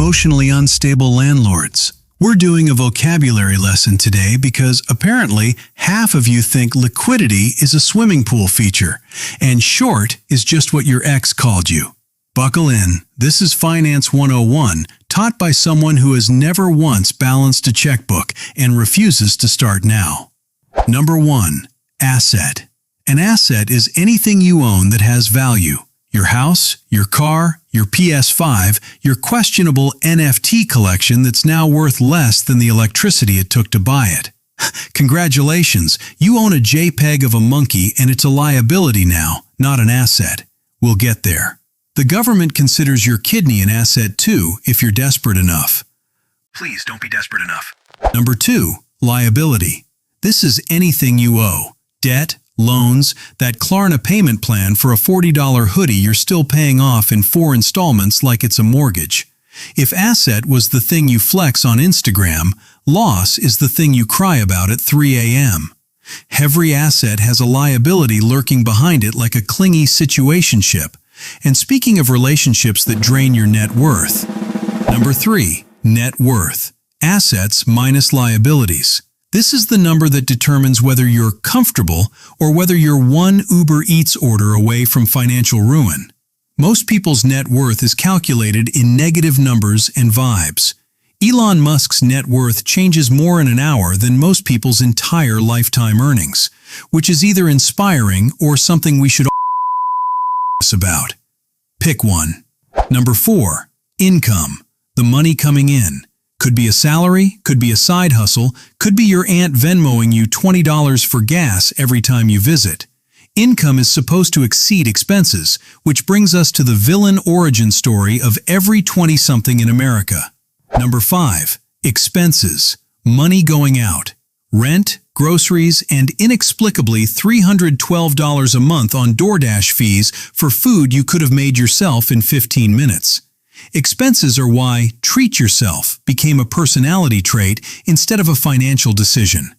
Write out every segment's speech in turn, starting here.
emotionally unstable landlords. We're doing a vocabulary lesson today because apparently half of you think liquidity is a swimming pool feature, and short is just what your ex called you. Buckle in. This is Finance 101, taught by someone who has never once balanced a checkbook and refuses to start now. Number 1. Asset. An asset is anything you own that has value. Your house, your car, your PS5, your questionable NFT collection that's now worth less than the electricity it took to buy it. Congratulations, you own a JPEG of a monkey and it's a liability now, not an asset. We'll get there. The government considers your kidney an asset too if you're desperate enough. Please don't be desperate enough. Number 2. Liability. This is anything you owe. Debt, loans, that Klarna payment plan for a $40 hoodie you're still paying off in 4 installments like it's a mortgage. If asset was the thing you flex on Instagram, loss is the thing you cry about at 3 a.m. Every asset has a liability lurking behind it like a clingy situationship. And speaking of relationships that drain your net worth. Number 3. Net worth. Assets minus liabilities. This is the number that determines whether you're comfortable or whether you're one Uber Eats order away from financial ruin. Most people's net worth is calculated in negative numbers and vibes. Elon Musk's net worth changes more in an hour than most people's entire lifetime earnings, which is either inspiring or something we should all be about. Pick one. Number 4. Income. The money coming in. Could be a salary, could be a side hustle, could be your aunt Venmoing you $20 for gas every time you visit. Income is supposed to exceed expenses, which brings us to the villain origin story of every 20-something in America. Number 5. Expenses. Money going out. Rent, groceries, and inexplicably $312 a month on DoorDash fees for food you could have made yourself in 15 minutes. Expenses are why treat yourself became a personality trait instead of a financial decision.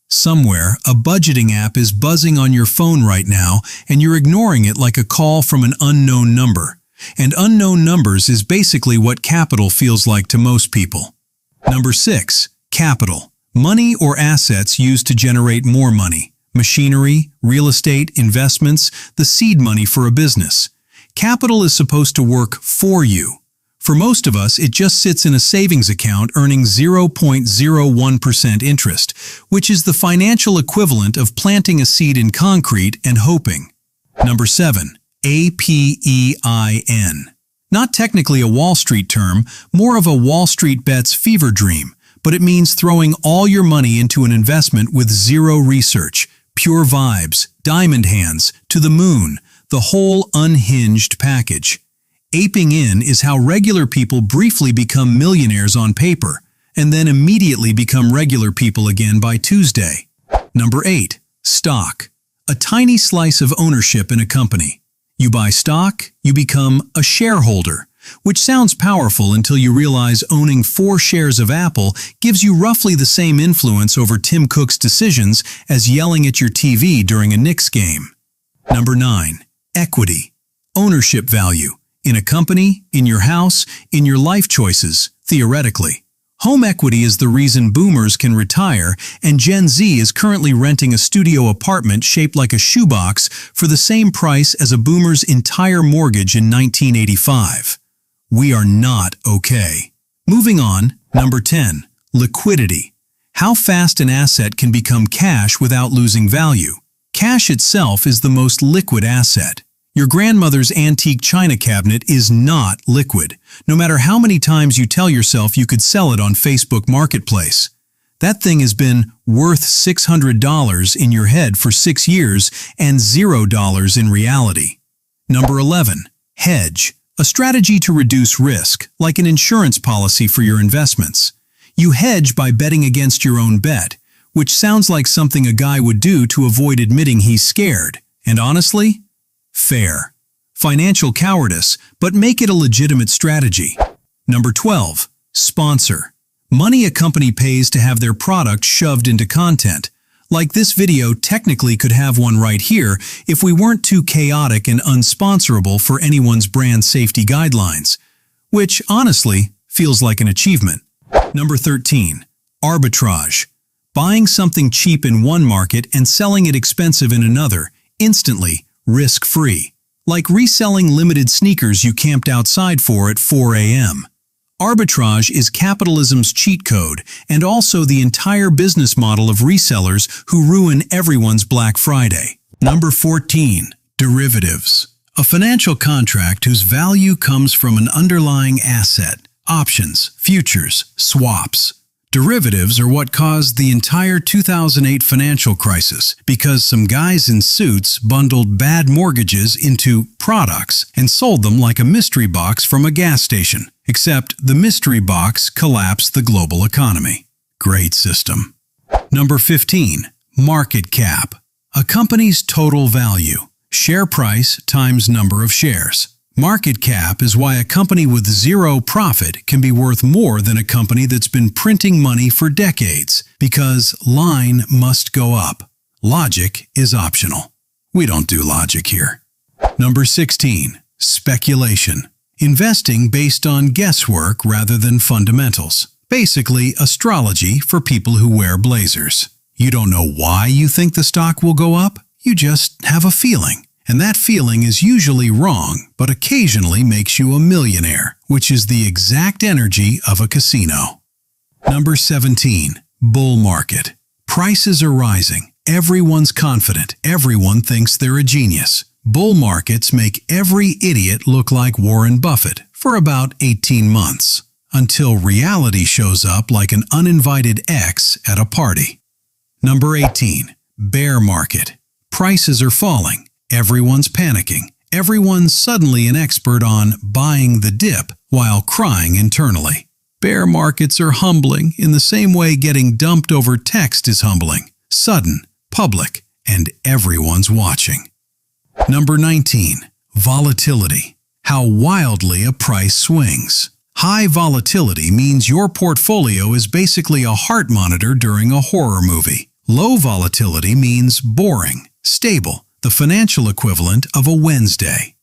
Somewhere, a budgeting app is buzzing on your phone right now and you're ignoring it like a call from an unknown number. And unknown numbers is basically what capital feels like to most people. Number 6. Capital. Money or assets used to generate more money. Machinery, real estate, investments, the seed money for a business. Capital is supposed to work for you. For most of us, it just sits in a savings account earning 0.01% interest, which is the financial equivalent of planting a seed in concrete and hoping. Number 7. APEIN. Not technically a Wall Street term, more of a Wall Street bets fever dream, but it means throwing all your money into an investment with zero research, pure vibes, diamond hands, to the moon, the whole unhinged package. Aping in is how regular people briefly become millionaires on paper, and then immediately become regular people again by Tuesday. Number 8. Stock. A tiny slice of ownership in a company. You buy stock, you become a shareholder, which sounds powerful until you realize owning 4 shares of Apple gives you roughly the same influence over Tim Cook's decisions as yelling at your TV during a Knicks game. Number 9. Equity. Ownership value. In a company, in your house, in your life choices, theoretically. Home equity is the reason boomers can retire, and Gen Z is currently renting a studio apartment shaped like a shoebox for the same price as a boomer's entire mortgage in 1985. We are not okay. Moving on, number 10. Liquidity. How fast an asset can become cash without losing value. Cash itself is the most liquid asset. Your grandmother's antique china cabinet is not liquid, no matter how many times you tell yourself you could sell it on Facebook Marketplace. That thing has been worth $600 in your head for 6 years and $0 in reality. Number 11. Hedge. A strategy to reduce risk, like an insurance policy for your investments. You hedge by betting against your own bet, which sounds like something a guy would do to avoid admitting he's scared. And honestly, fair. Financial cowardice, but make it a legitimate strategy. Number 12. Sponsor. Money a company pays to have their product shoved into content. Like this video technically could have one right here if we weren't too chaotic and unsponsorable for anyone's brand safety guidelines. which honestly feels like an achievement. Number 13. Arbitrage. Buying something cheap in one market and selling it expensive in another, instantly, risk-free. Like reselling limited sneakers you camped outside for at 4 a.m. Arbitrage is capitalism's cheat code and also the entire business model of resellers who ruin everyone's Black Friday. Number 14. Derivatives. A financial contract whose value comes from an underlying asset, options, futures, swaps. Derivatives are what caused the entire 2008 financial crisis because some guys in suits bundled bad mortgages into products and sold them like a mystery box from a gas station. Except the mystery box collapsed the global economy. Great system. Number 15. Market cap. A company's total value. Share price times number of shares. Market cap is why a company with zero profit can be worth more than a company that's been printing money for decades, because line must go up. Logic is optional. We don't do logic here. Number 16. Speculation. Investing based on guesswork rather than fundamentals. Basically, astrology for people who wear blazers. You don't know why you think the stock will go up, you just have a feeling. And that feeling is usually wrong, but occasionally makes you a millionaire, which is the exact energy of a casino. Number 17. Bull market. Prices are rising. Everyone's confident. Everyone thinks they're a genius. Bull markets make every idiot look like Warren Buffett for about 18 months, until reality shows up like an uninvited ex at a party. Number 18. Bear market. Prices are falling. Everyone's panicking. Everyone's suddenly an expert on buying the dip while crying internally. Bear markets are humbling in the same way getting dumped over text is humbling. Sudden, public, and everyone's watching. Number 19. Volatility. How wildly a price swings. High volatility means your portfolio is basically a heart monitor during a horror movie. Low volatility means boring, stable, the financial equivalent of a Wednesday.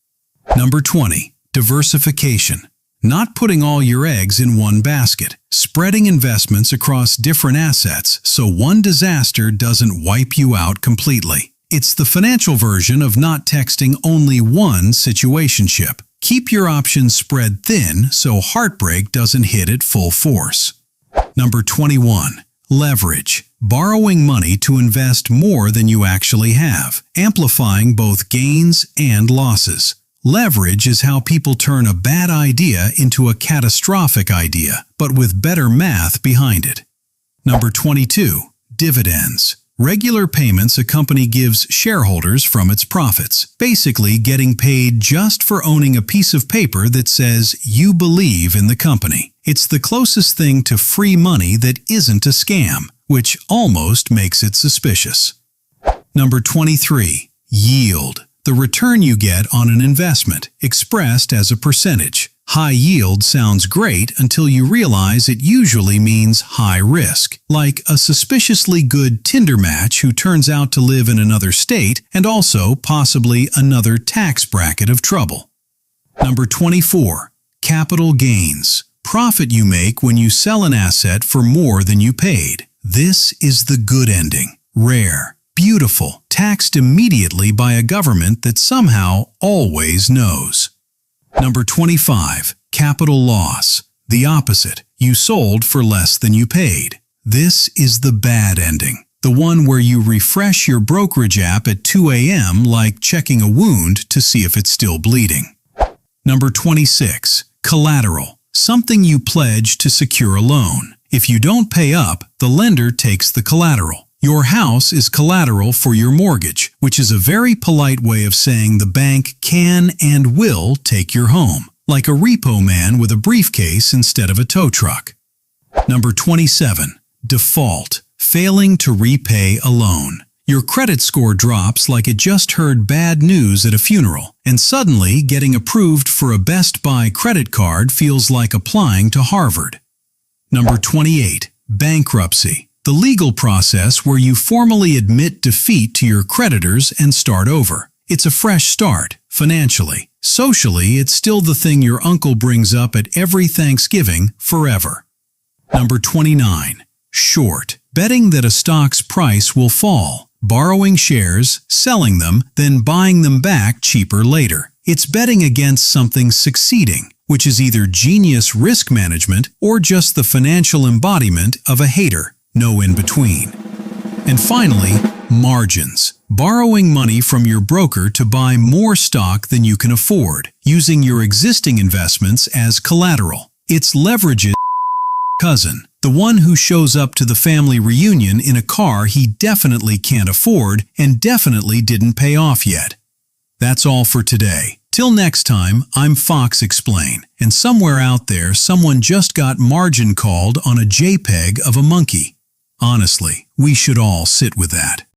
Number 20. Diversification. Not putting all your eggs in one basket. Spreading investments across different assets so one disaster doesn't wipe you out completely. It's the financial version of not texting only one situationship. Keep your options spread thin so heartbreak doesn't hit at full force. Number 21. Leverage. Borrowing money to invest more than you actually have, amplifying both gains and losses. Leverage is how people turn a bad idea into a catastrophic idea, but with better math behind it. Number 22. Dividends. Regular payments a company gives shareholders from its profits, basically getting paid just for owning a piece of paper that says you believe in the company. It's the closest thing to free money that isn't a scam, which almost makes it suspicious. Number 23. Yield. The return you get on an investment, expressed as a percentage. High yield sounds great until you realize it usually means high risk, like a suspiciously good Tinder match who turns out to live in another state and also possibly another tax bracket of trouble. Number 24. Capital gains. Profit you make when you sell an asset for more than you paid. This is the good ending. Rare, beautiful, taxed immediately by a government that somehow always knows. Number 25. Capital loss. The opposite. You sold for less than you paid. This is the bad ending. The one where you refresh your brokerage app at 2 a.m. like checking a wound to see if it's still bleeding. Number 26. Collateral. Something you pledge to secure a loan. If you don't pay up, the lender takes the collateral. Your house is collateral for your mortgage, which is a very polite way of saying the bank can and will take your home, like a repo man with a briefcase instead of a tow truck. Number 27. Default. Failing to repay a loan. Your credit score drops like it just heard bad news at a funeral, and suddenly getting approved for a Best Buy credit card feels like applying to Harvard. Number 28. Bankruptcy. The legal process where you formally admit defeat to your creditors and start over. It's a fresh start, financially. Socially, it's still the thing your uncle brings up at every Thanksgiving forever. Number 29. Short. Betting that a stock's price will fall. Borrowing shares, selling them, then buying them back cheaper later. It's betting against something succeeding, which is either genius risk management or just the financial embodiment of a hater. No in between. And finally, margins. Borrowing money from your broker to buy more stock than you can afford, using your existing investments as collateral. It's leverage's cousin, the one who shows up to the family reunion in a car he definitely can't afford and definitely didn't pay off yet. That's all for today. Till next time, I'm Fox Explain, and somewhere out there someone just got margin called on a JPEG of a monkey. Honestly, we should all sit with that.